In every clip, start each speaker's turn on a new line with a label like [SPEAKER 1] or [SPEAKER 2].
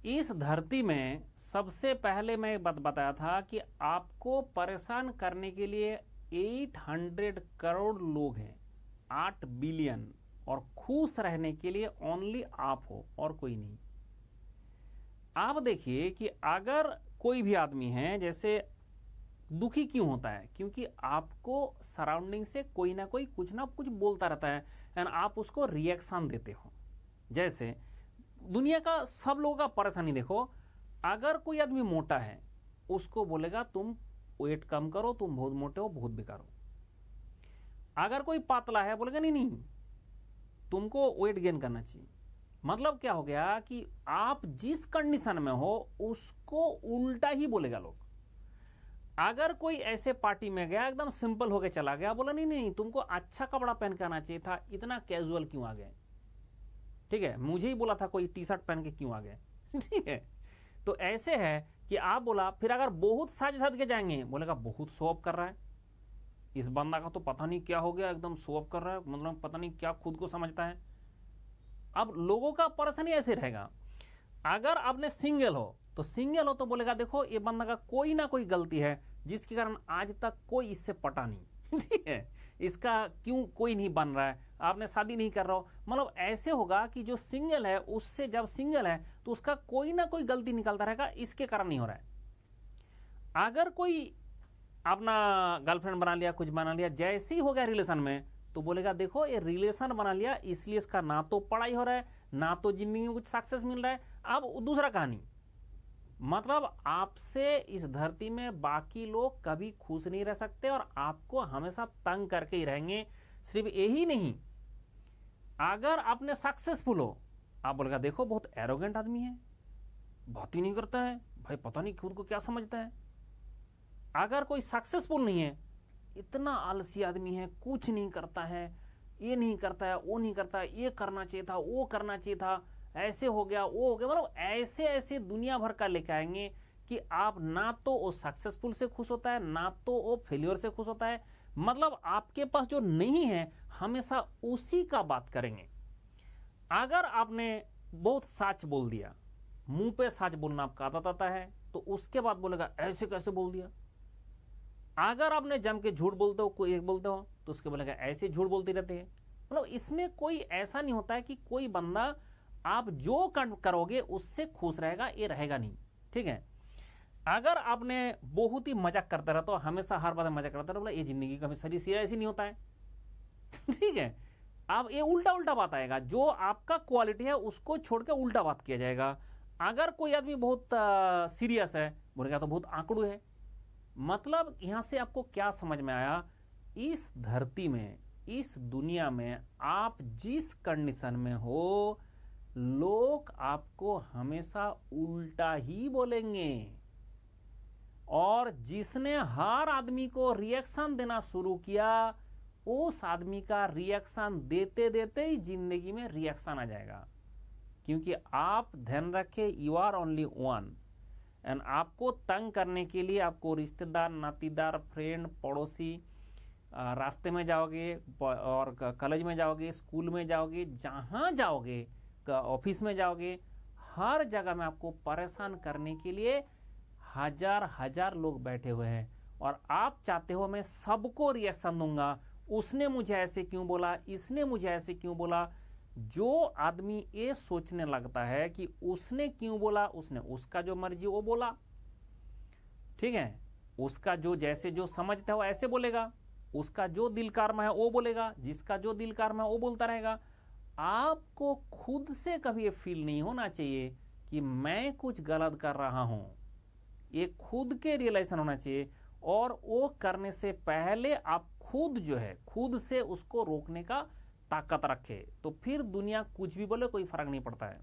[SPEAKER 1] इस धरती में सबसे पहले मैं एक बात बताया था कि आपको परेशान करने के लिए 800 करोड़ लोग हैं, 8 बिलियन, और खुश रहने के लिए ओनली आप हो और कोई नहीं। आप देखिए कि अगर कोई भी आदमी है, जैसे दुखी क्यों होता है, क्योंकि आपको सराउंडिंग से कोई ना कोई कुछ ना कुछ बोलता रहता है एंड आप उसको रिएक्शन देते हो। जैसे दुनिया का सब लोगों का परेशानी देखो, अगर कोई आदमी मोटा है उसको बोलेगा तुम वेट कम करो, तुम बहुत मोटे हो, बहुत बेकार हो। अगर कोई पतला है बोलेगा नहीं नहीं तुमको वेट गेन करना चाहिए। मतलब क्या हो गया कि आप जिस कंडीशन में हो उसको उल्टा ही बोलेगा लोग। अगर कोई ऐसे पार्टी में गया एकदम सिंपल होके चला गया, बोला नहीं नहीं तुमको अच्छा कपड़ा पहन के आना चाहिए था, इतना कैजुअल क्यों आ गए, ठीक है, मुझे ही बोला था कोई टी शर्ट पहन के क्यों आ गए, ठीक है। तो ऐसे है कि आप बोला, फिर अगर बहुत साज धज के जाएंगे बोलेगा बहुत शो ऑफ कर रहा है, इस बंदा का तो पता नहीं क्या हो गया, एकदम शो ऑफ कर रहा है, मतलब पता नहीं क्या खुद को समझता है। अब लोगों का परेशानी ऐसे रहेगा। अगर आपने सिंगल हो तो बोलेगा देखो ये बंदा का कोई ना कोई गलती है जिसके कारण आज तक कोई इससे पटा नहीं, ठीक है, इसका क्यों कोई नहीं बन रहा है, आपने शादी नहीं कर रहा हो। मतलब ऐसे होगा कि जो सिंगल है उससे, जब सिंगल है तो उसका कोई ना कोई गलती निकलता रहेगा, इसके कारण नहीं हो रहा है। अगर कोई अपना गर्लफ्रेंड बना लिया, कुछ बना लिया, जैसे ही हो गया रिलेशन में तो बोलेगा देखो ये रिलेशन बना लिया इसलिए इसका ना तो पढ़ाई हो रहा है, ना तो जिंदगी में कुछ सक्सेस मिल रहा है। अब दूसरा कहानी, मतलब आपसे इस धरती में बाकी लोग कभी खुश नहीं रह सकते और आपको हमेशा तंग करके ही रहेंगे। सिर्फ यही नहीं, अगर आपने सक्सेसफुल हो, आप बोलेगा देखो बहुत एरोगेंट आदमी है, बात ही नहीं करता है, भाई पता नहीं खुद को क्या समझता है। अगर कोई सक्सेसफुल नहीं है, इतना आलसी आदमी है, कुछ नहीं करता है, ये नहीं करता है, वो नहीं करता है, ये करना चाहिए था, वो करना चाहिए था, ऐसे हो गया, वो हो गया। मतलब ऐसे ऐसे दुनिया भर का लेके आएंगे कि आप ना तो वो सक्सेसफुल से खुश होता है, ना तो वो फेलियर से खुश होता है। मतलब आपके पास जो नहीं है हमेशा उसी का बात करेंगे। अगर आपने बहुत सच बोल दिया, मुंह पे सच बोलना आपका आदत आता है, तो उसके बाद बोलेगा ऐसे कैसे बोल दिया। अगर आपने जम के झूठ बोलते हो, कोई एक बोलते हो, तो उसके बोलेगा ऐसे झूठ बोलते रहते हैं। मतलब इसमें कोई ऐसा नहीं होता है कि कोई बंदा आप जो करोगे उससे खुश रहेगा, ये रहेगा नहीं, ठीक है। अगर आपने बहुत ही मजाक करता रहा, तो हमेशा हर बात में मजाक करता रहा, बोला ये जिंदगी का सही ऐसी नहीं होता है, ठीक है। अब ये उल्टा उल्टा बात आएगा, जो आपका क्वालिटी है उसको छोड़ के उल्टा बात किया जाएगा। अगर कोई आदमी बहुत सीरियस है, बोलेगा तो बहुत आंकड़ू है। मतलब यहां से आपको क्या समझ में आया, इस धरती में, इस दुनिया में आप जिस कंडीशन में हो, लोग आपको हमेशा उल्टा ही बोलेंगे। और जिसने हर आदमी को रिएक्शन देना शुरू किया, उस आदमी का रिएक्शन देते देते ही जिंदगी में रिएक्शन आ जाएगा। क्योंकि आप ध्यान रखें, you are only one, and आपको तंग करने के लिए आपको रिश्तेदार, नातीदार, फ्रेंड, पड़ोसी, रास्ते में जाओगे और कॉलेज में जाओगे, स्कूल में जाओगे, जहाँ जाओगे, ऑफिस में जाओगे, हर जगह में आपको परेशान करने के लिए हजार हजार लोग बैठे हुए हैं। और आप चाहते हो मैं सबको रिएक्शन दूंगा, उसने मुझे ऐसे क्यों बोला, इसने मुझे ऐसे क्यों बोला। जो आदमी ये सोचने लगता है कि उसने क्यों बोला, उसने उसका जो मर्जी वो बोला, ठीक है, उसका जो जैसे जो समझता है वो ऐसे बोलेगा, उसका जो दिल कारम है वो बोलेगा, जिसका जो दिल कारम है वो बोलता रहेगा। आपको खुद से कभी ये फील नहीं होना चाहिए कि मैं कुछ गलत कर रहा हूं, ये खुद के रियलाइजेशन होना चाहिए। और वो करने से पहले आप खुद जो है, खुद से उसको रोकने का ताकत रखे, तो फिर दुनिया कुछ भी बोले कोई फर्क नहीं पड़ता है।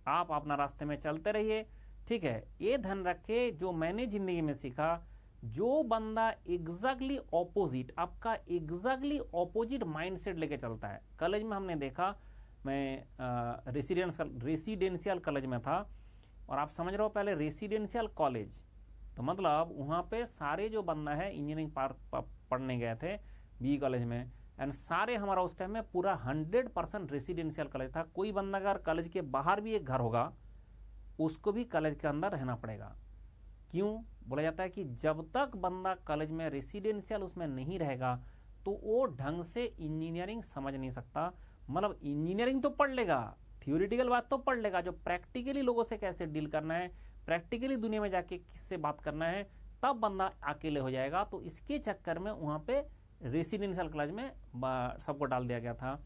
[SPEAKER 1] आप अपना रास्ते में चलते रहिए, ठीक है। ये ध्यान रखे, जो मैंने जिंदगी में सीखा, जो बंदा एग्जैक्टली ऑपोजिट, आपका एग्जैक्टली ऑपोजिट माइंडसेट लेके चलता है। कॉलेज में हमने देखा, मैं रेसिडेंशियल कॉलेज में था, और आप समझ रहे हो पहले रेसिडेंशियल कॉलेज, तो मतलब वहाँ पे सारे जो बंदा है इंजीनियरिंग पढ़ने गए थे बी कॉलेज में, एंड सारे हमारा उस टाइम में पूरा 100% रेसिडेंशियल कॉलेज था। कोई बंदा अगर कॉलेज के बाहर भी एक घर होगा उसको भी कॉलेज के अंदर रहना पड़ेगा। क्यों बोला जाता है कि जब तक बंदा कॉलेज में रेसिडेंशियल उसमें नहीं रहेगा तो वो ढंग से इंजीनियरिंग समझ नहीं सकता। मतलब इंजीनियरिंग तो पढ़ लेगा, थियोरिटिकल बात तो पढ़ लेगा, जो प्रैक्टिकली लोगों से कैसे डील करना है, प्रैक्टिकली दुनिया में जाके किससे बात करना है, तब बंदा अकेले हो जाएगा। तो इसके चक्कर में वहाँ पे रेसिडेंशियल कॉलेज में सबको डाल दिया गया था।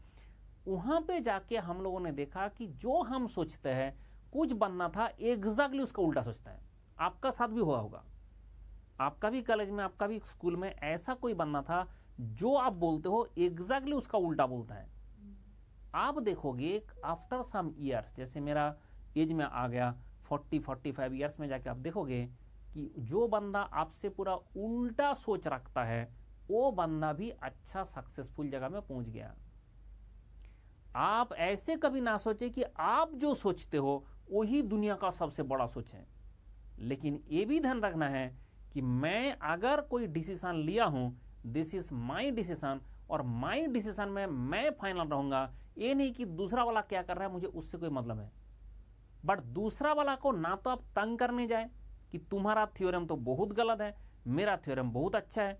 [SPEAKER 1] वहाँ पे जाके हम लोगों ने देखा कि जो हम सोचते हैं कुछ बनना था, एग्जैक्टली उसका उल्टा सोचता है। आपका साथ भी हुआ होगा, आपका भी कॉलेज में, आपका भी स्कूल में ऐसा कोई बनना था, जो आप बोलते हो एग्जैक्टली उसका उल्टा बोलता है। आप देखोगे आफ्टर सम ईयर्स, जैसे मेरा एज में आ गया 40-45 ईयर्स में जाके आप देखोगे कि जो बंदा आपसे पूरा उल्टा सोच रखता है वो बंदा भी अच्छा सक्सेसफुल जगह में पहुंच गया। आप ऐसे कभी ना सोचे कि आप जो सोचते हो वही दुनिया का सबसे बड़ा सोच है। लेकिन ये भी ध्यान रखना है कि मैं अगर कोई डिसीजन लिया हूं, दिस इज माई डिसीजन, और माई डिसीजन में मैं फाइनल रहूंगा। ये नहीं कि दूसरा वाला क्या कर रहा है मुझे उससे कोई मतलब है। बट दूसरा वाला को ना तो आप तंग करने जाए कि तुम्हारा थ्योरम तो बहुत गलत है, मेरा थ्योरम बहुत अच्छा है।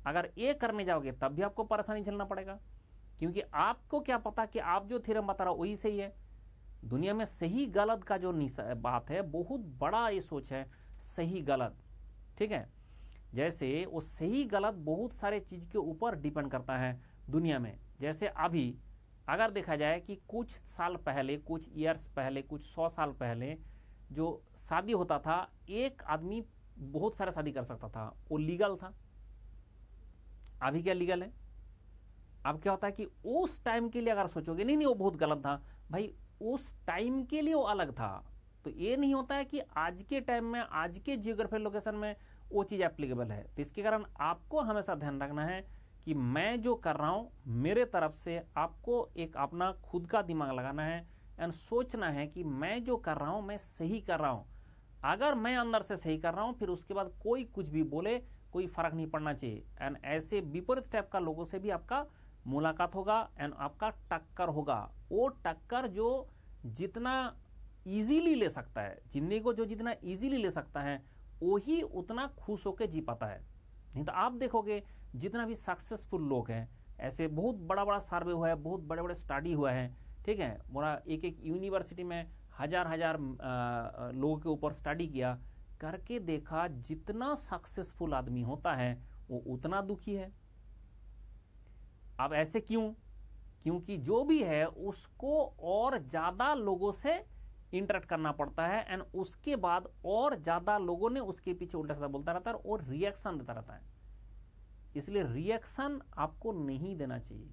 [SPEAKER 1] अगर ये करने जाओगे तब भी आपको परेशानी झेलना पड़ेगा, क्योंकि आपको क्या पता कि आप जो थ्योरम बता रहा हो वही सही है। दुनिया में सही गलत का जो बात है, बहुत बड़ा ये सोच है, सही गलत। ठीक है, जैसे वो सही गलत बहुत सारे चीज के ऊपर डिपेंड करता है दुनिया में। जैसे अभी अगर देखा जाए कि कुछ साल पहले, कुछ ईयर्स पहले, कुछ 100 साल पहले जो शादी होता था, एक आदमी बहुत सारे शादी कर सकता था, वो लीगल था। अभी क्या लीगल है? अब क्या होता है कि उस टाइम के लिए अगर सोचोगे नहीं वो बहुत गलत था, भाई उस टाइम के लिए वो अलग था। तो ये नहीं होता है कि आज के टाइम में, आज के जियोग्राफिकल लोकेशन में वो चीज एप्लीकेबल है। तो इसके कारण आपको हमेशा ध्यान रखना है कि मैं जो कर रहा हूं, मेरे तरफ से आपको एक अपना खुद का दिमाग लगाना है एंड सोचना है कि मैं जो कर रहा हूं मैं सही कर रहा हूं। अगर मैं अंदर से सही कर रहा हूं, फिर उसके बाद कोई कुछ भी बोले कोई फर्क नहीं पड़ना चाहिए। एंड ऐसे विपरीत टाइप का लोगों से भी आपका मुलाकात होगा एंड आपका टक्कर होगा। वो टक्कर जो जितना इजीली ले सकता है जिंदगी को, जो जितना इजीली ले सकता है वही उतना खुश होकर जी पाता है। नहीं तो आप देखोगे जितना भी सक्सेसफुल लोग हैं, ऐसे बहुत बड़ा बड़ा सर्वे हुआ है, बहुत बड़े बड़े स्टडी हुआ है। ठीक है, पूरा एक एक यूनिवर्सिटी में हजार हजार लोगों के ऊपर स्टडी किया, करके देखा जितना सक्सेसफुल आदमी होता है वो उतना दुखी है। अब ऐसे क्यों? क्योंकि जो भी है उसको और ज्यादा लोगों से इंटरेक्ट करना पड़ता है एंड उसके बाद और ज्यादा लोगों ने उसके पीछे उल्टा सीधा बोलता रहता है और रिएक्शन देता रहता है। इसलिए रिएक्शन आपको नहीं देना चाहिए।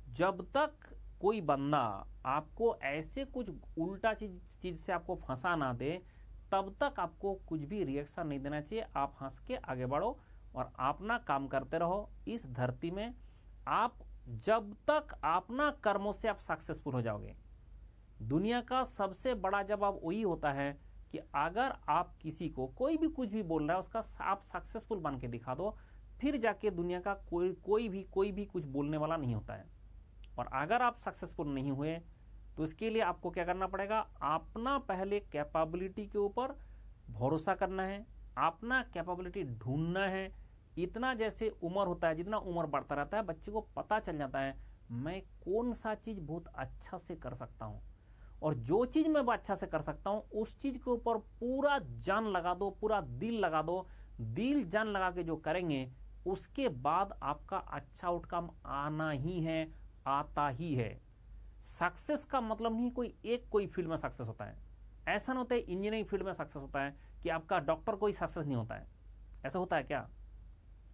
[SPEAKER 1] जब तक कोई बंदा आपको ऐसे कुछ उल्टा चीज से आपको फंसा ना दे, तब तक आपको कुछ भी रिएक्शन नहीं देना चाहिए। आप हंस के आगे बढ़ो और अपना काम करते रहो। इस धरती में आप जब तक अपना कर्मों से आप सक्सेसफुल हो जाओगे। दुनिया का सबसे बड़ा जवाब वही होता है कि अगर आप किसी को कोई भी कुछ भी बोल रहा है उसका आप सक्सेसफुल बन के दिखा दो, फिर जाके दुनिया का कोई भी कुछ बोलने वाला नहीं होता है। और अगर आप सक्सेसफुल नहीं हुए तो इसके लिए आपको क्या करना पड़ेगा? अपना पहले कैपेबिलिटी के ऊपर भरोसा करना है, अपना कैपेबिलिटी ढूंढना है। इतना जैसे उम्र होता है, जितना उम्र बढ़ता रहता है बच्चे को पता चल जाता है मैं कौन सा चीज बहुत अच्छा से कर सकता हूं, और जो चीज मैं अच्छा से कर सकता हूं उस चीज के ऊपर पूरा जान लगा दो, पूरा दिल लगा दो। दिल जान लगा के जो करेंगे उसके बाद आपका अच्छा आउटकम आना ही है, आता ही है। सक्सेस का मतलब नहीं कोई फील्ड में सक्सेस होता है। ऐसा नहीं होता है इंजीनियरिंग फील्ड में सक्सेस होता है कि आपका डॉक्टर कोई सक्सेस नहीं होता है। ऐसा होता है क्या?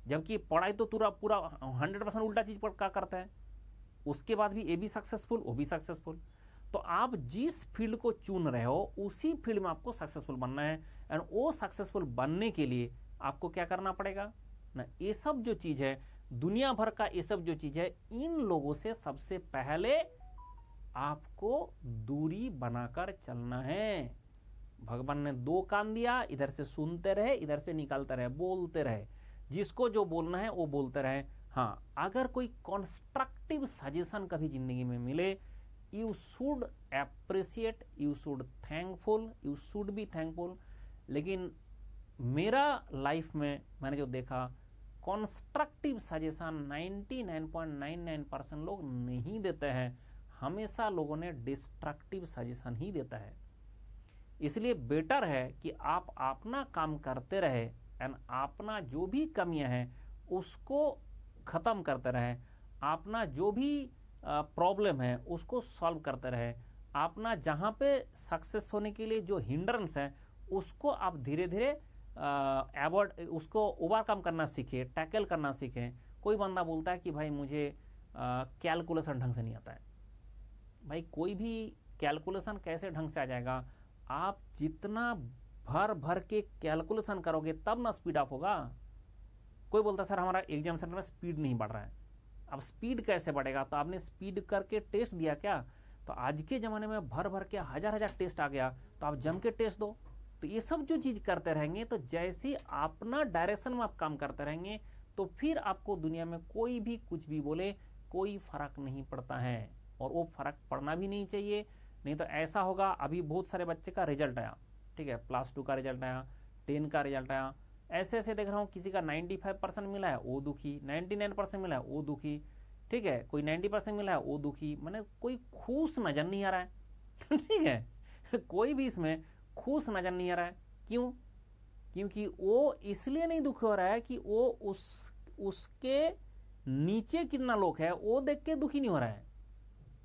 [SPEAKER 1] जबकि पढ़ाई तो पूरा 100% उल्टा चीज का करता है, उसके बाद भी ये भी सक्सेसफुल, वो भी सक्सेसफुल। तो आप जिस फील्ड को चुन रहे हो उसी फील्ड में आपको सक्सेसफुल बनना है। एंड वो सक्सेसफुल बनने के लिए आपको क्या करना पड़ेगा ना, ये सब जो चीज है, दुनिया भर का ये सब जो चीज है, इन लोगों से सबसे पहले आपको दूरी बनाकर चलना है। भगवान ने 2 कान दिया, इधर से सुनते रहे, इधर से निकालते रहे, बोलते रहे। जिसको जो बोलना है वो बोलते रहे। हाँ, अगर कोई कंस्ट्रक्टिव सजेशन कभी जिंदगी में मिले you should appreciate, you should thankful, you should be thankful. लेकिन मेरा लाइफ में मैंने जो देखा, कॉन्स्ट्रक्टिव सजेशन 99.99% लोग नहीं देते हैं, हमेशा लोगों ने डिस्ट्रक्टिव सजेशन ही देता है। इसलिए बेटर है कि आप अपना काम करते रहे एंड अपना जो भी कमियां हैं उसको ख़त्म करते रहे, अपना जो भी प्रॉब्लम है उसको सॉल्व करते रहे, अपना जहाँ पे सक्सेस होने के लिए जो हिंड्रेंस है उसको आप धीरे धीरे अवॉइड, उसको ओवरकम करना सीखें, टैकल करना सीखें। कोई बंदा बोलता है कि भाई मुझे कैलकुलेशन ढंग से नहीं आता है। भाई कोई भी कैलकुलेशन कैसे ढंग से आ जाएगा? आप जितना भर भर के कैलकुलेशन करोगे तब ना स्पीड अप होगा। कोई बोलता है सर हमारा एग्जाम सेंटर में स्पीड नहीं बढ़ रहा है। अब स्पीड कैसे बढ़ेगा? तो आपने स्पीड करके टेस्ट दिया क्या? तो आज के ज़माने में भर भर के हजार हजार टेस्ट आ गया, तो आप जम के टेस्ट दो। तो ये सब जो चीज़ करते रहेंगे, तो जैसे अपना डायरेक्शन में आप काम करते रहेंगे, तो फिर आपको दुनिया में कोई भी कुछ भी बोले कोई फ़र्क नहीं पड़ता है, और वो फ़र्क पड़ना भी नहीं चाहिए। नहीं तो ऐसा होगा, अभी बहुत सारे बच्चे का रिजल्ट आया, ठीक है, +2 का रिजल्ट आया, 10 का रिजल्ट आया, ऐसे ऐसे देख रहा हूँ, किसी का 95% मिला है वो दुखी, 99% मिला है वो दुखी, ठीक है, कोई 90% मिला है वो दुखी। मैंने कोई खुश नज़र नहीं आ रहा है ठीक है, कोई भी इसमें खुश नज़र नहीं आ रहा है। क्यों? क्योंकि वो इसलिए नहीं दुखी हो रहा है कि वो उसके नीचे कितना लोग है वो देख के दुखी नहीं हो रहा है,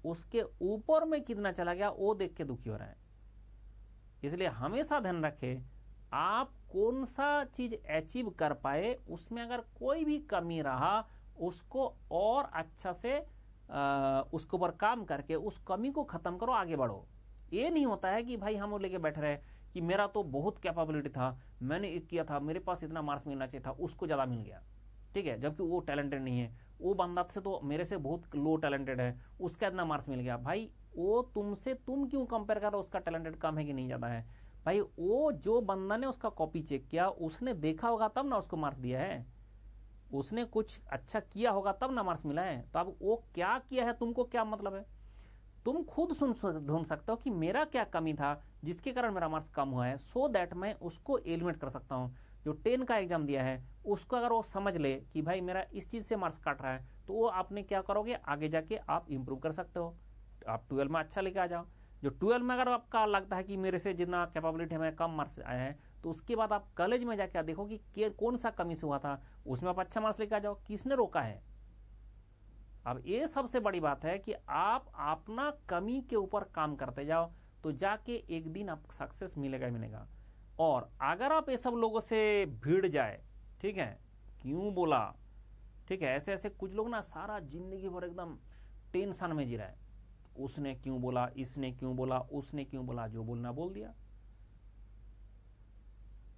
[SPEAKER 1] उसके ऊपर में कितना चला गया वो देख के दुखी हो रहा है। इसलिए हमेशा ध्यान रखें, आप कौन सा चीज अचीव कर पाए, उसमें अगर कोई भी कमी रहा उसको और अच्छा से उसके ऊपर काम करके उस कमी को खत्म करो, आगे बढ़ो। ये नहीं होता है कि भाई हम वो लेके बैठ रहे कि मेरा तो बहुत कैपेबिलिटी था, मैंने एक किया था, मेरे पास इतना मार्क्स मिलना चाहिए था, उसको ज़्यादा मिल गया, ठीक है, जबकि वो टैलेंटेड नहीं है। वो बंदा से तो मेरे से बहुत लो टैलेंटेड है, उसका इतना मार्क्स मिल गया। भाई वो तुमसे तुम क्यों कंपेयर कर रहे हो? उसका टैलेंटेड कम है कि नहीं ज़्यादा है? भाई वो जो बंदा ने उसका कॉपी चेक किया, उसने देखा होगा तब ना उसको मार्क्स दिया है, उसने कुछ अच्छा किया होगा तब ना मार्क्स मिला है। तो अब वो क्या किया है तुमको क्या मतलब है? तुम खुद ढूंढ सकते हो कि मेरा क्या कमी था जिसके कारण मेरा मार्क्स कम हुआ है, सो दैट मैं उसको एलिमिनेट कर सकता हूँ। जो 10 का एग्जाम दिया है उसको अगर वो समझ ले कि भाई मेरा इस चीज़ से मार्क्स काट रहा है, तो वो आपने क्या करोगे, आगे जाके आप इम्प्रूव कर सकते हो। आप 12 में अच्छा लेके आ जाओ। जो 12 में अगर आपका लगता है कि मेरे से जितना कैपेबिलिटी है, मैं कम मार्क्स आए हैं, तो उसके बाद आप कॉलेज में जाके देखो कि कौन सा कमी से हुआ था, उसमें आप अच्छा मार्क्स लेके आ जाओ। किसने रोका है? अब ये सबसे बड़ी बात है कि आप अपना कमी के ऊपर काम करते जाओ, तो जाके एक दिन आप सक्सेस मिलेगा ही मिलेगा। और अगर आप ये सब लोगों से भिड़ जाए, ठीक है, क्यों बोला, ठीक है, ऐसे ऐसे कुछ लोग ना सारा जिंदगी भर एकदम टेंशन में जी रहा है, उसने क्यों बोला, इसने क्यों बोला, उसने क्यों बोला, जो बोलना बोल दिया।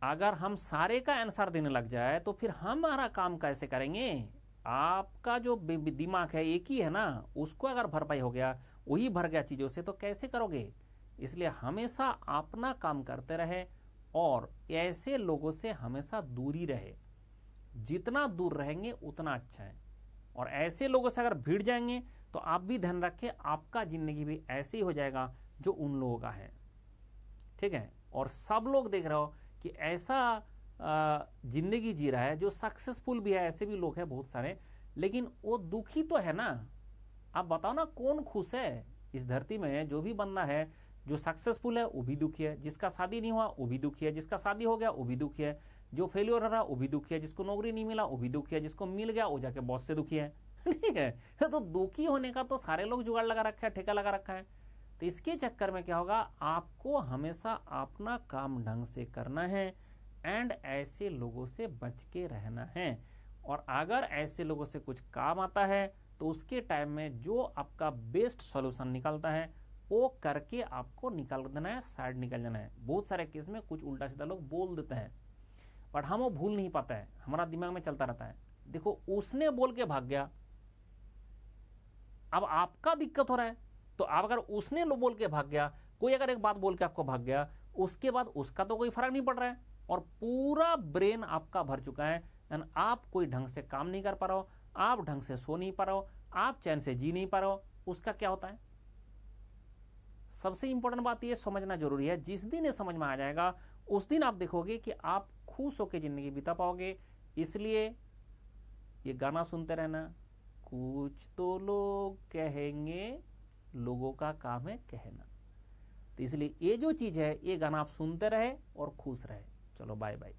[SPEAKER 1] अगर हम सारे का आंसर देने लग जाए तो फिर हमारा काम कैसे करेंगे? आपका जो दिमाग है एक ही है ना, उसको अगर भरपाई हो गया, वही भर गया चीज़ों से, तो कैसे करोगे? इसलिए हमेशा अपना काम करते रहे और ऐसे लोगों से हमेशा दूरी रहे। जितना दूर रहेंगे उतना अच्छा है। और ऐसे लोगों से अगर भिड़ जाएंगे तो आप भी ध्यान रखें, आपका ज़िंदगी भी ऐसे ही हो जाएगा जो उन लोगों का है, ठीक है। और सब लोग देख रहे हो कि ऐसा जिंदगी जी रहा है जो सक्सेसफुल भी है, ऐसे भी लोग हैं बहुत सारे, लेकिन वो दुखी तो है ना। आप बताओ ना, कौन खुश है इस धरती में? जो भी बंदा है जो सक्सेसफुल है वो भी दुखी है, जिसका शादी नहीं हुआ वो भी दुखी है, जिसका शादी हो गया वो भी दुखी है, जो फेलियर रहा वो भी दुखी है, जिसको नौकरी नहीं मिला वो भी दुखी है, जिसको मिल गया वो जाके बॉस से दुखी है ठीक है। तो दुखी होने का तो सारे लोग जुगाड़ लगा रखा है, ठेका लगा रखा है। तो इसके चक्कर में क्या होगा, आपको हमेशा अपना काम ढंग से करना है एंड ऐसे लोगों से बच के रहना है। और अगर ऐसे लोगों से कुछ काम आता है तो उसके टाइम में जो आपका बेस्ट सॉल्यूशन निकलता है वो करके आपको निकाल देना है, साइड निकल जाना है। बहुत सारे केस में कुछ उल्टा सीधा लोग बोल देते हैं, बट हम वो भूल नहीं पाता है, हमारा दिमाग में चलता रहता है, देखो उसने बोल के भाग गया, अब आपका दिक्कत हो रहा है। तो आप अगर उसने बोल के भाग गया, कोई अगर एक बात बोल के आपको भाग गया, उसके बाद उसका तो कोई फर्क नहीं पड़ रहा है और पूरा ब्रेन आपका भर चुका है एंड आप कोई ढंग से काम नहीं कर पा रहे हो, आप ढंग से सो नहीं पा रहे हो, आप चैन से जी नहीं पा रहे हो, उसका क्या होता है? सबसे इंपॉर्टेंट बात ये समझना जरूरी है, जिस दिन ये समझ में आ जाएगा उस दिन आप देखोगे कि आप खुश होकर जिंदगी बिता पाओगे। इसलिए ये गाना सुनते रहना, कुछ तो लोग कहेंगे, लोगों का काम है कहना। तो इसलिए ये जो चीज़ है, ये गाना आप सुनते रहे और खुश रहे। चलो बाय बाय।